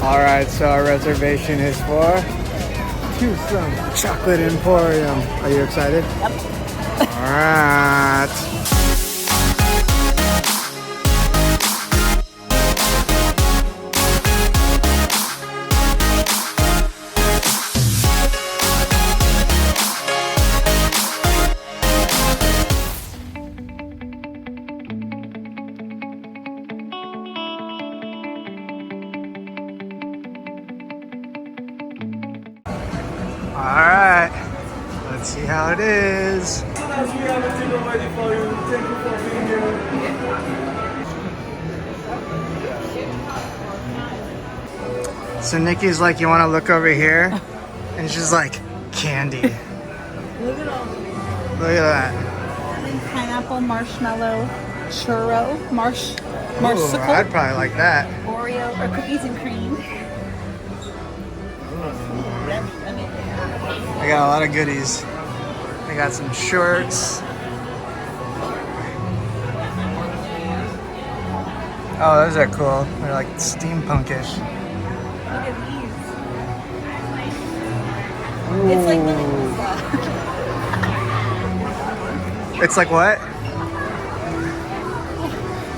All right, so our reservation is for Toothsome Chocolate Emporium. Are you excited? Yep. All right. Alright, let's see how it is. We have a table ready for you. Thank you for being here. So Nikki's like, you want to look over here? And she's like, candy. Look at all. Look at that. Pineapple, marshmallow, churro, Ooh, marsicle, I'd probably like that. Oreo, or cookies and cream. I got a lot of goodies. I got some shorts. Oh, those are cool. They're like steampunkish. Look at these. It's like Willy Wonka. It's like what?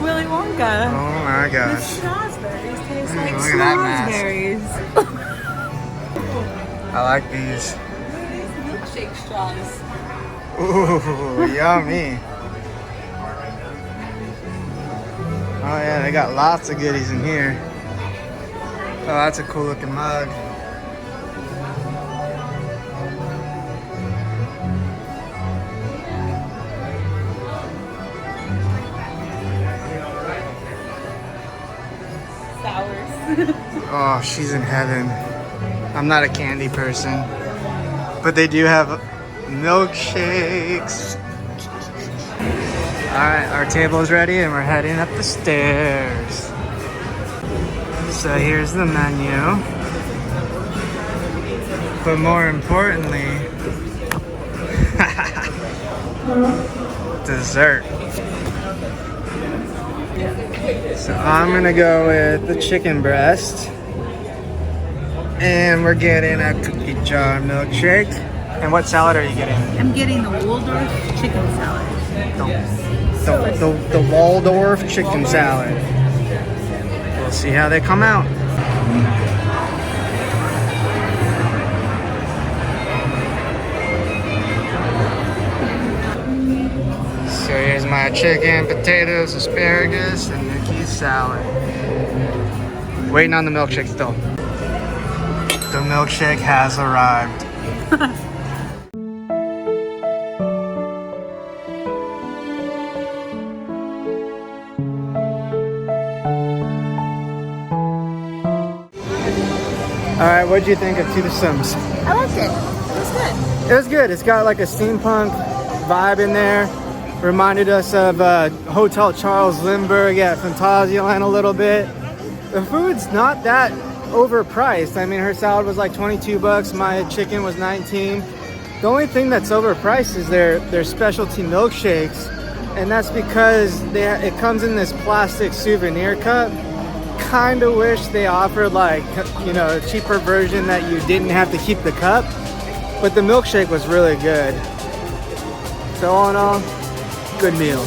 Willy Wonka. Oh my The gosh. strawberries taste like Look at that mask. strawberries. I like these. Milkshake straws. Ooh, yummy. Oh yeah, they got lots of goodies in here. Oh, that's a cool looking mug. Sours. Oh, she's in heaven. I'm not a candy person, but they do have milkshakes. All right, our table is ready and we're heading up the stairs. So here's the menu. But more importantly, dessert. So I'm gonna go with the chicken breast. And we're getting a cookie jar milkshake. And what salad are you getting? I'm getting the Waldorf chicken salad. The Waldorf chicken salad. We'll see how they come out. So here's my chicken, potatoes, asparagus, and Nikki's salad. Waiting on the milkshake still. The milkshake has arrived. Alright, what'd you think of Toothsome's? I liked it. It was good. It was good. It's got like a steampunk vibe in there. Reminded us of Hotel Charles Lindbergh at Phantasialand a little bit. The food's not that overpriced. I mean, her salad was like 22 bucks. My chicken was 19. The only thing that's overpriced is their specialty milkshakes. And that's because it comes in this plastic souvenir cup. Kind of wish they offered like, you know, a cheaper version that you didn't have to keep the cup. But the milkshake was really good. So all in all, good meal.